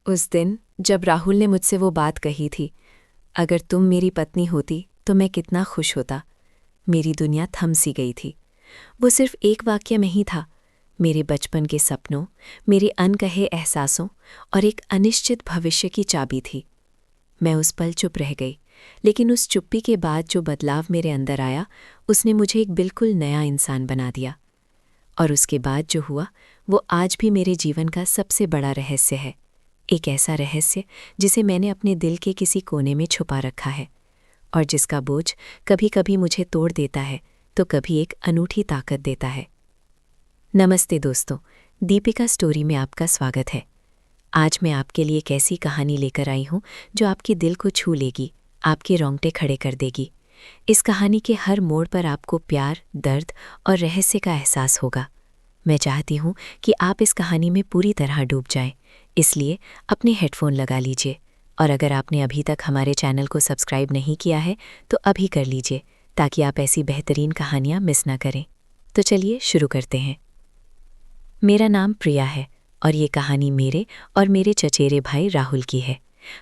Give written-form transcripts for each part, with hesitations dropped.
उस दिन जब राहुल ने मुझसे वो बात कही थी, अगर तुम मेरी पत्नी होती तो मैं कितना खुश होता, मेरी दुनिया थम सी गई थी। वो सिर्फ एक वाक्य में ही था, मेरे बचपन के सपनों, मेरे अनकहे एहसासों और एक अनिश्चित भविष्य की चाबी थी। मैं उस पल चुप रह गई, लेकिन उस चुप्पी के बाद जो बदलाव मेरे अंदर आया, उसने मुझे एक बिल्कुल नया इंसान बना दिया। और उसके बाद जो हुआ, वो आज भी मेरे जीवन का सबसे बड़ा रहस्य है। एक ऐसा रहस्य जिसे मैंने अपने दिल के किसी कोने में छुपा रखा है और जिसका बोझ कभी कभी मुझे तोड़ देता है तो कभी एक अनूठी ताकत देता है। नमस्ते दोस्तों, दीपिका स्टोरी में आपका स्वागत है। आज मैं आपके लिए एक ऐसी कहानी लेकर आई हूँ जो आपके दिल को छू लेगी, आपके रोंगटे खड़े कर देगी। इस कहानी के हर मोड़ पर आपको प्यार, दर्द और रहस्य का एहसास होगा। मैं चाहती हूँ कि आप इस कहानी में पूरी तरह डूब जाएं, इसलिए अपने हेडफोन लगा लीजिए और अगर आपने अभी तक हमारे चैनल को सब्सक्राइब नहीं किया है तो अभी कर लीजिए, ताकि आप ऐसी बेहतरीन कहानियाँ मिस ना करें। तो चलिए शुरू करते हैं। मेरा नाम प्रिया है और ये कहानी मेरे और मेरे चचेरे भाई राहुल की है।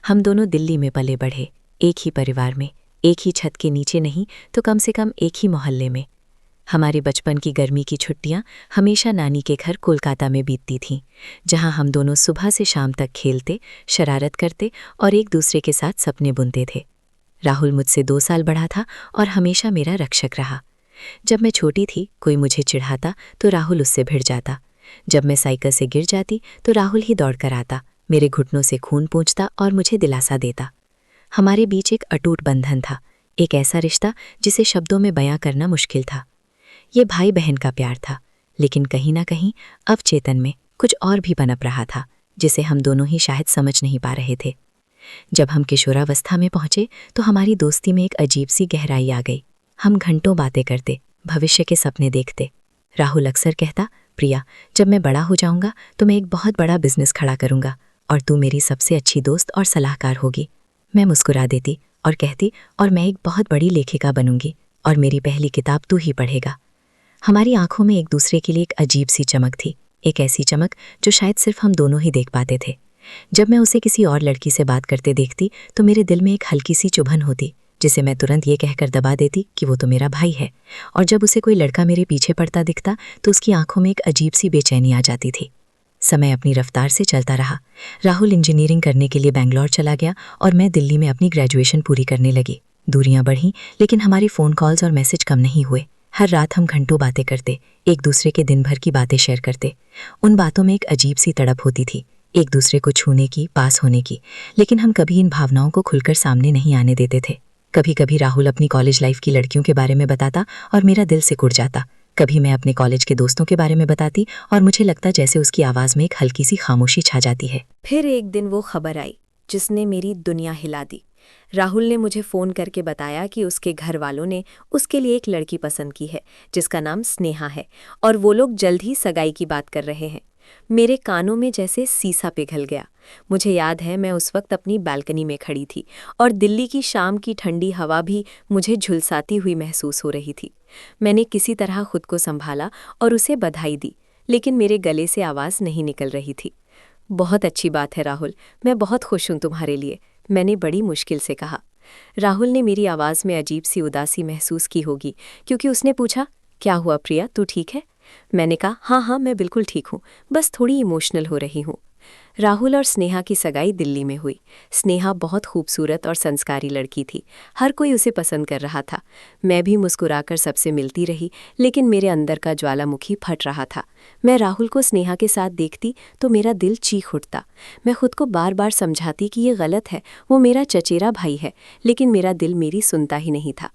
हम दोनों दिल्ली में पले बढ़े, एक ही परिवार में, एक ही छत के नीचे नहीं तो कम से कम एक ही मोहल्ले में। हमारे बचपन की गर्मी की छुट्टियां हमेशा नानी के घर कोलकाता में बीतती थीं, जहां हम दोनों सुबह से शाम तक खेलते, शरारत करते और एक दूसरे के साथ सपने बुनते थे। राहुल मुझसे 2 साल बड़ा था और हमेशा मेरा रक्षक रहा। जब मैं छोटी थी, कोई मुझे चिढ़ाता तो राहुल उससे भिड़ जाता। जब मैं साइकिल से गिर जाती तो राहुल ही दौड़ कर आता, मेरे घुटनों से खून पोंछता और मुझे दिलासा देता। हमारे बीच एक अटूट बंधन था, एक ऐसा रिश्ता जिसे शब्दों में बयां करना मुश्किल था। ये भाई बहन का प्यार था, लेकिन कहीं ना कहीं अवचेतन में कुछ और भी पनप रहा था, जिसे हम दोनों ही शायद समझ नहीं पा रहे थे। जब हम किशोरावस्था में पहुंचे तो हमारी दोस्ती में एक अजीब सी गहराई आ गई। हम घंटों बातें करते, भविष्य के सपने देखते। राहुल अक्सर कहता, प्रिया, जब मैं बड़ा हो जाऊंगा तो मैं एक बहुत बड़ा बिजनेस खड़ा करूंगा और तू मेरी सबसे अच्छी दोस्त और सलाहकार होगी। मैं मुस्कुरा देती और कहती, और मैं एक बहुत बड़ी लेखिका बनूंगी और मेरी पहली किताब तू ही पढ़ेगा। हमारी आंखों में एक दूसरे के लिए एक अजीब सी चमक थी, एक ऐसी चमक जो शायद सिर्फ हम दोनों ही देख पाते थे। जब मैं उसे किसी और लड़की से बात करते देखती तो मेरे दिल में एक हल्की सी चुभन होती, जिसे मैं तुरंत ये कहकर दबा देती कि वो तो मेरा भाई है। और जब उसे कोई लड़का मेरे पीछे पड़ता दिखता तो उसकी आंखों में एक अजीब सी बेचैनी आ जाती थी। समय अपनी रफ्तार से चलता रहा। राहुल इंजीनियरिंग करने के लिए बेंगलोर चला गया और मैं दिल्ली में अपनी ग्रेजुएशन पूरी करने लगी। दूरियां बढ़ीं, लेकिन हमारी फ़ोन कॉल्स और मैसेज कम नहीं हुए। हर रात हम घंटों बातें करते, एक दूसरे के दिन भर की बातें शेयर करते। उन बातों में एक अजीब सी तड़प होती थी, एक दूसरे को छूने की, पास होने की, लेकिन हम कभी इन भावनाओं को खुलकर सामने नहीं आने देते थे। कभी कभी राहुल अपनी कॉलेज लाइफ की लड़कियों के बारे में बताता और मेरा दिल सिकुड़ जाता। कभी मैं अपने कॉलेज के दोस्तों के बारे में बताती और मुझे लगता जैसे उसकी आवाज़ में एक हल्की सी खामोशी छा जाती है। फिर एक दिन वो खबर आई जिसने मेरी दुनिया हिला दी। राहुल ने मुझे फ़ोन करके बताया कि उसके घर वालों ने उसके लिए एक लड़की पसंद की है जिसका नाम स्नेहा है और वो लोग जल्द ही सगाई की बात कर रहे हैं। मेरे कानों में जैसे सीसा पिघल गया। मुझे याद है मैं उस वक्त अपनी बालकनी में खड़ी थी और दिल्ली की शाम की ठंडी हवा भी मुझे झुलसाती हुई महसूस हो रही थी। मैंने किसी तरह खुद को संभाला और उसे बधाई दी, लेकिन मेरे गले से आवाज़ नहीं निकल रही थी। बहुत अच्छी बात है राहुल, मैं बहुत खुश हूँ तुम्हारे लिए, मैंने बड़ी मुश्किल से कहा। राहुल ने मेरी आवाज़ में अजीब सी उदासी महसूस की होगी, क्योंकि उसने पूछा, क्या हुआ प्रिया, तू ठीक है? मैंने कहा, हाँ हाँ, मैं बिल्कुल ठीक हूँ, बस थोड़ी इमोशनल हो रही हूँ। राहुल और स्नेहा की सगाई दिल्ली में हुई। स्नेहा बहुत खूबसूरत और संस्कारी लड़की थी, हर कोई उसे पसंद कर रहा था। मैं भी मुस्कुराकर सबसे मिलती रही, लेकिन मेरे अंदर का ज्वालामुखी फट रहा था। मैं राहुल को स्नेहा के साथ देखती तो मेरा दिल चीख उठता। मैं खुद को बार बार समझाती कि ये गलत है, वो मेरा चचेरा भाई है, लेकिन मेरा दिल मेरी सुनता ही नहीं था।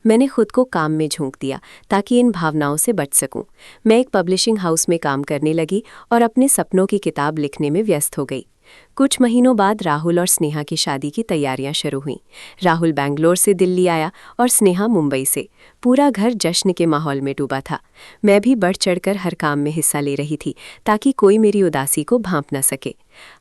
मैंने खुद को काम में झोंक दिया ताकि इन भावनाओं से बच सकूं। मैं एक पब्लिशिंग हाउस में काम करने लगी और अपने सपनों की किताब लिखने में व्यस्त हो गई। कुछ महीनों बाद राहुल और स्नेहा की शादी की तैयारियां शुरू हुईं। राहुल बैंगलोर से दिल्ली आया और स्नेहा मुंबई से। पूरा घर जश्न के माहौल में डूबा था। मैं भी बढ़ चढ़कर हर काम में हिस्सा ले रही थी ताकि कोई मेरी उदासी को भांप न सके।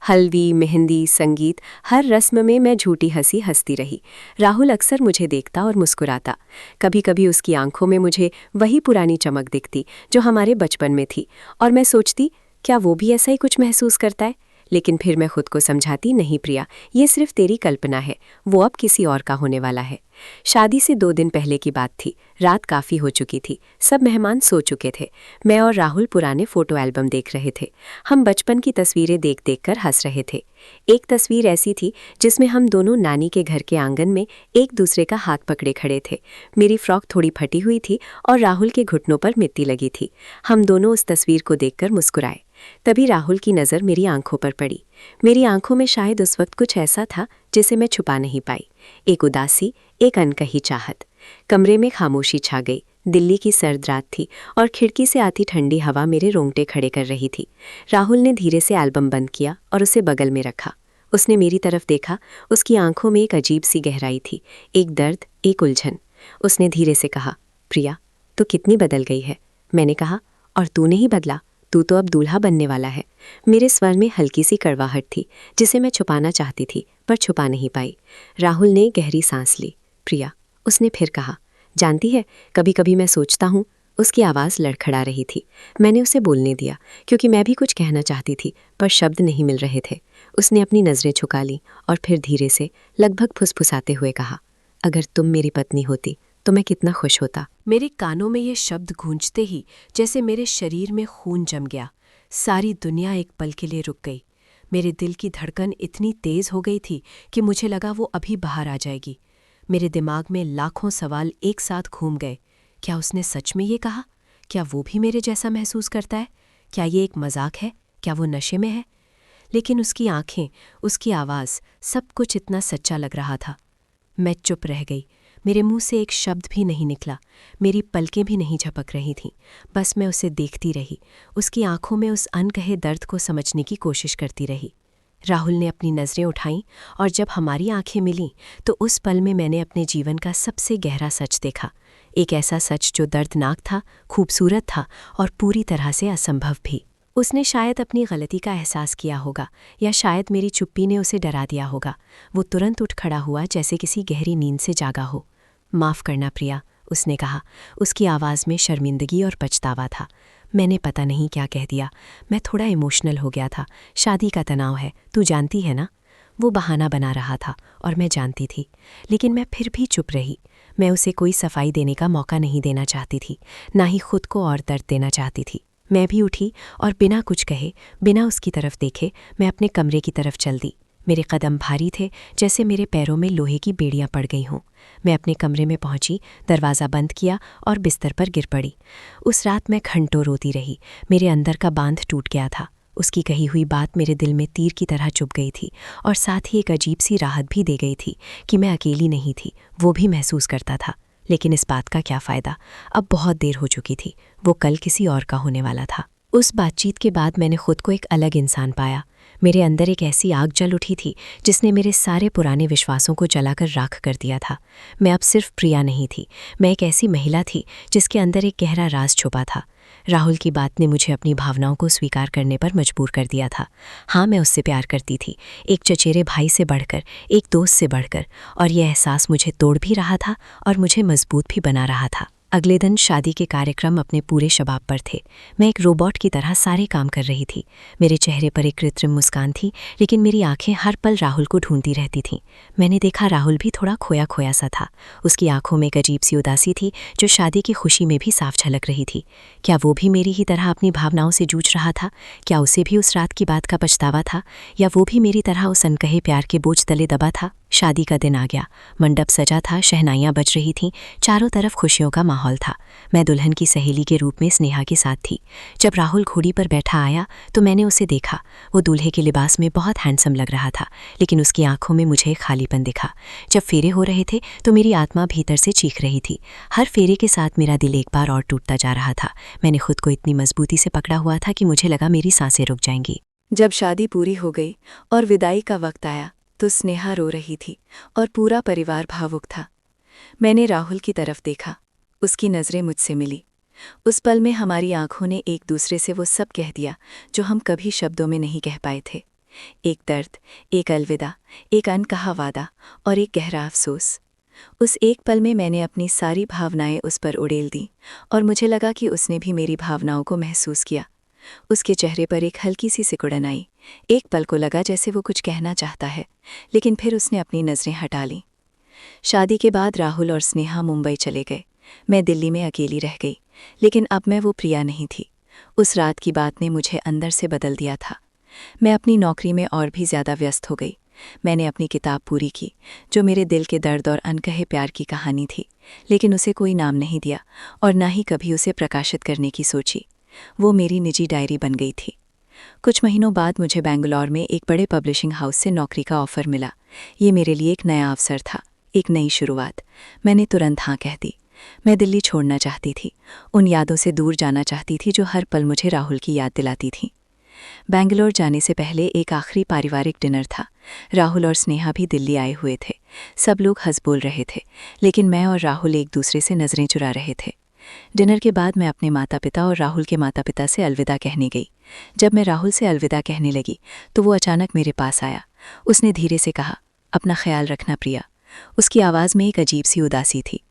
हल्दी, मेहंदी, संगीत, हर रस्म में मैं झूठी हंसी हंसती रही। राहुल अक्सर मुझे देखता और मुस्कुराता। कभी कभी उसकी आंखों में मुझे वही पुरानी चमक दिखती जो हमारे बचपन में थी, और मैं सोचती, क्या वो भी ऐसा ही कुछ महसूस करता है? लेकिन फिर मैं खुद को समझाती, नहीं प्रिया, ये सिर्फ तेरी कल्पना है, वो अब किसी और का होने वाला है। शादी से 2 दिन पहले की बात थी। रात काफ़ी हो चुकी थी, सब मेहमान सो चुके थे। मैं और राहुल पुराने फ़ोटो एल्बम देख रहे थे। हम बचपन की तस्वीरें देख देख कर हंस रहे थे। एक तस्वीर ऐसी थी जिसमें हम दोनों नानी के घर के आंगन में एक दूसरे का हाथ पकड़े खड़े थे। मेरी फ्रॉक थोड़ी फटी हुई थी और राहुल के घुटनों पर मिट्टी लगी थी। हम दोनों उस तस्वीर को देखकर मुस्कुराए। तभी राहुल की नज़र मेरी आंखों पर पड़ी। मेरी आंखों में शायद उस वक्त कुछ ऐसा था जिसे मैं छुपा नहीं पाई, एक उदासी, एक अनकही चाहत। कमरे में खामोशी छा गई। दिल्ली की सर्द रात थी और खिड़की से आती ठंडी हवा मेरे रोंगटे खड़े कर रही थी। राहुल ने धीरे से एल्बम बंद किया और उसे बगल में रखा। उसने मेरी तरफ देखा। उसकी आंखों में एक अजीब सी गहराई थी, एक दर्द, एक उलझन। उसने धीरे से कहा, प्रिया, तू कितनी बदल गई है। मैंने कहा, और तू नहीं बदला, तू तो अब दूल्हा बनने वाला है। मेरे स्वर में हल्की सी कड़वाहट थी जिसे मैं छुपाना चाहती थी पर छुपा नहीं पाई। राहुल ने गहरी सांस ली। प्रिया, उसने फिर कहा, जानती है, कभी कभी मैं सोचता हूँ। उसकी आवाज़ लड़खड़ा रही थी। मैंने उसे बोलने दिया क्योंकि मैं भी कुछ कहना चाहती थी पर शब्द नहीं मिल रहे थे। उसने अपनी नज़रें झुका लीं और फिर धीरे से, लगभग फुसफुसाते हुए कहा, अगर तुम मेरी पत्नी होती तो मैं कितना खुश होता। मेरे कानों में ये शब्द गूंजते ही जैसे मेरे शरीर में खून जम गया। सारी दुनिया एक पल के लिए रुक गई। मेरे दिल की धड़कन इतनी तेज़ हो गई थी कि मुझे लगा वो अभी बाहर आ जाएगी। मेरे दिमाग में लाखों सवाल एक साथ घूम गए। क्या उसने सच में ये कहा? क्या वो भी मेरे जैसा महसूस करता है? क्या ये एक मजाक है? क्या वो नशे में है? लेकिन उसकी आंखें, उसकी आवाज़, सब कुछ इतना सच्चा लग रहा था। मैं चुप रह गई। मेरे मुंह से एक शब्द भी नहीं निकला। मेरी पलकें भी नहीं झपक रही थीं। बस मैं उसे देखती रही, उसकी आंखों में उस अनकहे दर्द को समझने की कोशिश करती रही। राहुल ने अपनी नज़रें उठाईं और जब हमारी आंखें मिलीं तो उस पल में मैंने अपने जीवन का सबसे गहरा सच देखा। एक ऐसा सच जो दर्दनाक था, खूबसूरत था और पूरी तरह से असंभव भी। उसने शायद अपनी गलती का एहसास किया होगा या शायद मेरी चुप्पी ने उसे डरा दिया होगा। वो तुरंत उठ खड़ा हुआ जैसे किसी गहरी नींद से जागा हो। माफ़ करना प्रिया, उसने कहा। उसकी आवाज़ में शर्मिंदगी और पछतावा था। मैंने पता नहीं क्या कह दिया। मैं थोड़ा इमोशनल हो गया था। शादी का तनाव है, तू जानती है ना। वो बहाना बना रहा था और मैं जानती थी, लेकिन मैं फिर भी चुप रही। मैं उसे कोई सफाई देने का मौका नहीं देना चाहती थी, ना ही खुद को और दर्द देना चाहती थी। मैं भी उठी और बिना कुछ कहे, बिना उसकी तरफ देखे, मैं अपने कमरे की तरफ चल दी। मेरे कदम भारी थे, जैसे मेरे पैरों में लोहे की बेड़ियां पड़ गई हों। मैं अपने कमरे में पहुंची, दरवाज़ा बंद किया और बिस्तर पर गिर पड़ी। उस रात मैं घंटों रोती रही। मेरे अंदर का बांध टूट गया था। उसकी कही हुई बात मेरे दिल में तीर की तरह चुभ गई थी और साथ ही एक अजीब सी राहत भी दे गई थी कि मैं अकेली नहीं थी, वो भी महसूस करता था। लेकिन इस बात का क्या फ़ायदा, अब बहुत देर हो चुकी थी। वो कल किसी और का होने वाला था। उस बातचीत के बाद मैंने खुद को एक अलग इंसान पाया। मेरे अंदर एक ऐसी आग जल उठी थी जिसने मेरे सारे पुराने विश्वासों को जलाकर राख कर दिया था। मैं अब सिर्फ प्रिया नहीं थी, मैं एक ऐसी महिला थी जिसके अंदर एक गहरा राज छुपा था। राहुल की बात ने मुझे अपनी भावनाओं को स्वीकार करने पर मजबूर कर दिया था। हाँ, मैं उससे प्यार करती थी, एक चचेरे भाई से बढ़कर, एक दोस्त से बढ़कर, और यह एहसास मुझे तोड़ भी रहा था और मुझे मजबूत भी बना रहा था। अगले दिन शादी के कार्यक्रम अपने पूरे शबाब पर थे। मैं एक रोबोट की तरह सारे काम कर रही थी। मेरे चेहरे पर एक कृत्रिम मुस्कान थी, लेकिन मेरी आंखें हर पल राहुल को ढूंढती रहती थीं। मैंने देखा राहुल भी थोड़ा खोया खोया सा था। उसकी आंखों में एक अजीब सी उदासी थी जो शादी की खुशी में भी साफ झलक रही थी। क्या वो भी मेरी ही तरह अपनी भावनाओं से जूझ रहा था? क्या उसे भी उस रात की बात का पछतावा था, या वो भी मेरी तरह उस अनकहे प्यार के बोझ तले दबा था? शादी का दिन आ गया। मंडप सजा था, शहनाइयाँ बज रही थीं, चारों तरफ खुशियों का माहौल था। मैं दुल्हन की सहेली के रूप में स्नेहा के साथ थी। जब राहुल घोड़ी पर बैठा आया तो मैंने उसे देखा। वो दूल्हे के लिबास में बहुत हैंडसम लग रहा था, लेकिन उसकी आंखों में मुझे खालीपन दिखा। जब फेरे हो रहे थे तो मेरी आत्मा भीतर से चीख रही थी। हर फेरे के साथ मेरा दिल एक बार और टूटता जा रहा था। मैंने खुद को इतनी मजबूती से पकड़ा हुआ था कि मुझे लगा मेरी सांसें रुक जाएंगी। जब शादी पूरी हो गई और विदाई का वक्त आया तो स्नेहा रो रही थी और पूरा परिवार भावुक था। मैंने राहुल की तरफ देखा, उसकी नज़रें मुझसे मिली। उस पल में हमारी आंखों ने एक दूसरे से वो सब कह दिया जो हम कभी शब्दों में नहीं कह पाए थे। एक दर्द, एक अलविदा, एक अनकहा वादा और एक गहरा अफसोस। उस एक पल में मैंने अपनी सारी भावनाएं उस पर उड़ेल दी और मुझे लगा कि उसने भी मेरी भावनाओं को महसूस किया। उसके चेहरे पर एक हल्की सी सिकुड़न आई। एक पल को लगा जैसे वो कुछ कहना चाहता है, लेकिन फिर उसने अपनी नज़रें हटा लीं। शादी के बाद राहुल और स्नेहा मुंबई चले गए। मैं दिल्ली में अकेली रह गई, लेकिन अब मैं वो प्रिया नहीं थी। उस रात की बात ने मुझे अंदर से बदल दिया था। मैं अपनी नौकरी में और भी ज़्यादा व्यस्त हो गई। मैंने अपनी किताब पूरी की, जो मेरे दिल के दर्द और अनकहे प्यार की कहानी थी, लेकिन उसे कोई नाम नहीं दिया और ना ही कभी उसे प्रकाशित करने की सोची। वो मेरी निजी डायरी बन गई थी। कुछ महीनों बाद मुझे बेंगलोर में एक बड़े पब्लिशिंग हाउस से नौकरी का ऑफ़र मिला। ये मेरे लिए एक नया अवसर था, एक नई शुरुआत। मैंने तुरंत हाँ कह दी। मैं दिल्ली छोड़ना चाहती थी, उन यादों से दूर जाना चाहती थी जो हर पल मुझे राहुल की याद दिलाती थी। बेंगलोर जाने से पहले एक आखिरी पारिवारिक डिनर था। राहुल और स्नेहा भी दिल्ली आए हुए थे। सब लोग हंस बोल रहे थे, लेकिन मैं और राहुल एक दूसरे से नज़रें चुरा रहे थे। डिनर के बाद मैं अपने माता पिता और राहुल के माता पिता से अलविदा कहने गई। जब मैं राहुल से अलविदा कहने लगी तो वो अचानक मेरे पास आया। उसने धीरे से कहा, अपना ख्याल रखना प्रिया। उसकी आवाज़ में एक अजीब सी उदासी थी।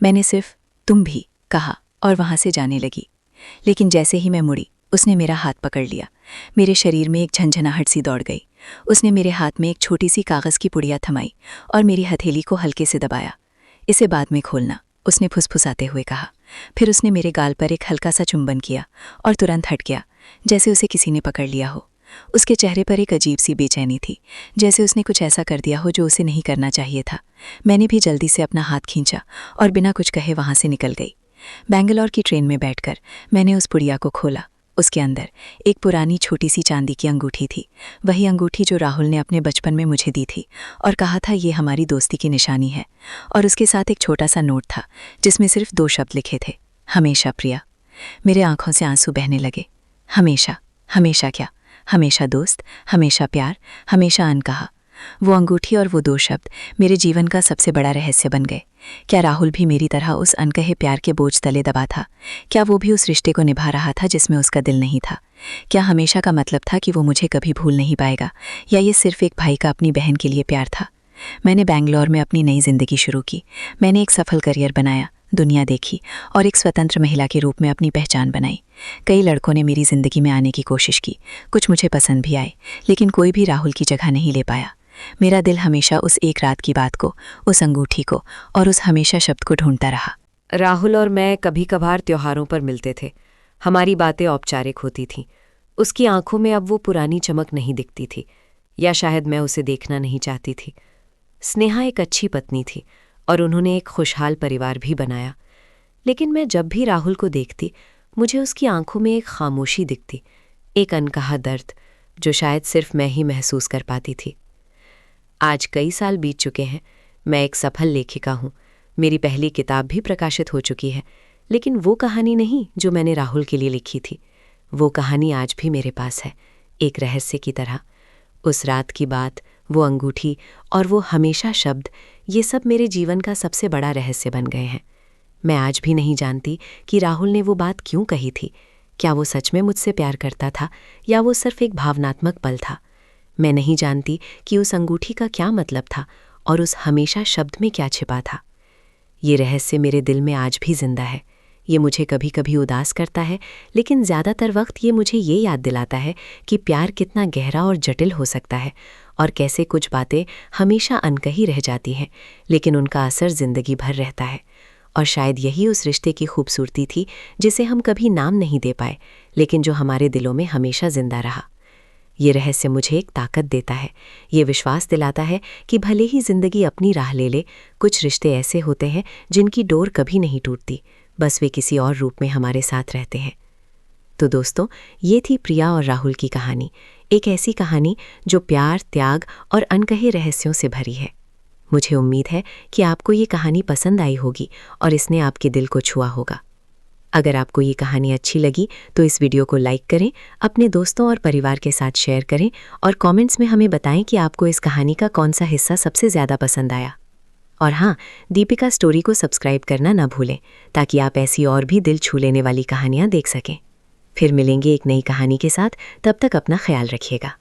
मैंने सिर्फ तुम भी कहा और वहाँ से जाने लगी। लेकिन जैसे ही मैं मुड़ी, उसने मेरा हाथ पकड़ लिया। मेरे शरीर में एक झंझनाहट सी दौड़ गई। उसने मेरे हाथ में एक छोटी सी कागज़ की पुड़िया थमाई और मेरी हथेली को हल्के से दबाया। इसे बाद में खोलना, उसने फुसफुसाते हुए कहा। फिर उसने मेरे गाल पर एक हल्का सा चुंबन किया और तुरंत हट गया, जैसे उसे किसी ने पकड़ लिया हो। उसके चेहरे पर एक अजीब सी बेचैनी थी, जैसे उसने कुछ ऐसा कर दिया हो जो उसे नहीं करना चाहिए था। मैंने भी जल्दी से अपना हाथ खींचा और बिना कुछ कहे वहाँ से निकल गई। बेंगलोर की ट्रेन में बैठकर मैंने उस पुड़िया को खोला। उसके अंदर एक पुरानी छोटी सी चांदी की अंगूठी थी, वही अंगूठी जो राहुल ने अपने बचपन में मुझे दी थी और कहा था ये हमारी दोस्ती की निशानी है। और उसके साथ एक छोटा सा नोट था जिसमें सिर्फ 2 शब्द लिखे थे, हमेशा प्रिया। मेरे आंखों से आंसू बहने लगे। हमेशा, हमेशा क्या? हमेशा दोस्त, हमेशा प्यार, हमेशा अनकहा। वो अंगूठी और वो 2 शब्द मेरे जीवन का सबसे बड़ा रहस्य बन गए। क्या राहुल भी मेरी तरह उस अनकहे प्यार के बोझ तले दबा था? क्या वो भी उस रिश्ते को निभा रहा था जिसमें उसका दिल नहीं था? क्या हमेशा का मतलब था कि वो मुझे कभी भूल नहीं पाएगा, या ये सिर्फ एक भाई का अपनी बहन के लिए प्यार था? मैंने बेंगलोर में अपनी नई जिंदगी शुरू की। मैंने एक सफल करियर बनाया, दुनिया देखी और एक स्वतंत्र महिला के रूप में अपनी पहचान बनाई। कई लड़कों ने मेरी ज़िंदगी में आने की कोशिश की, कुछ मुझे पसंद भी आए, लेकिन कोई भी राहुल की जगह नहीं ले पाया। मेरा दिल हमेशा उस एक रात की बात को, उस अंगूठी को और उस हमेशा शब्द को ढूंढता रहा। राहुल और मैं कभी कभार त्योहारों पर मिलते थे। हमारी बातें औपचारिक होती थीं। उसकी आंखों में अब वो पुरानी चमक नहीं दिखती थी, या शायद मैं उसे देखना नहीं चाहती थी। स्नेहा एक अच्छी पत्नी थी और उन्होंने एक खुशहाल परिवार भी बनाया, लेकिन मैं जब भी राहुल को देखती, मुझे उसकी आंखों में एक खामोशी दिखती, एक अनकहा दर्द जो शायद सिर्फ मैं ही महसूस कर पाती थी। आज कई साल बीत चुके हैं। मैं एक सफल लेखिका हूँ। मेरी पहली किताब भी प्रकाशित हो चुकी है, लेकिन वो कहानी नहीं जो मैंने राहुल के लिए लिखी थी। वो कहानी आज भी मेरे पास है, एक रहस्य की तरह। उस रात की बात, वो अंगूठी और वो हमेशा शब्द, ये सब मेरे जीवन का सबसे बड़ा रहस्य बन गए हैं। मैं आज भी नहीं जानती कि राहुल ने वो बात क्यों कही थी। क्या वो सच में मुझसे प्यार करता था, या वो सिर्फ एक भावनात्मक पल था? मैं नहीं जानती कि उस अंगूठी का क्या मतलब था और उस हमेशा शब्द में क्या छिपा था। ये रहस्य मेरे दिल में आज भी जिंदा है। ये मुझे कभी कभी उदास करता है, लेकिन ज़्यादातर वक्त ये मुझे ये याद दिलाता है कि प्यार कितना गहरा और जटिल हो सकता है, और कैसे कुछ बातें हमेशा अनकही रह जाती हैं, लेकिन उनका असर ज़िंदगी भर रहता है। और शायद यही उस रिश्ते की खूबसूरती थी जिसे हम कभी नाम नहीं दे पाए, लेकिन जो हमारे दिलों में हमेशा जिंदा रहा। ये रहस्य मुझे एक ताकत देता है। ये विश्वास दिलाता है कि भले ही जिंदगी अपनी राह ले ले, कुछ रिश्ते ऐसे होते हैं जिनकी डोर कभी नहीं टूटती, बस वे किसी और रूप में हमारे साथ रहते हैं। तो दोस्तों, ये थी प्रिया और राहुल की कहानी। एक ऐसी कहानी जो प्यार, त्याग और अनकहे रहस्यों से भरी है। मुझे उम्मीद है कि आपको ये कहानी पसंद आई होगी और इसने आपके दिल को छुआ होगा। अगर आपको ये कहानी अच्छी लगी तो इस वीडियो को लाइक करें, अपने दोस्तों और परिवार के साथ शेयर करें और कमेंट्स में हमें बताएं कि आपको इस कहानी का कौन सा हिस्सा सबसे ज़्यादा पसंद आया। और हाँ, दीपिका स्टोरी को सब्सक्राइब करना ना भूलें, ताकि आप ऐसी और भी दिल छू लेने वाली कहानियाँ देख सकें। फिर मिलेंगे एक नई कहानी के साथ। तब तक अपना ख्याल रखिएगा।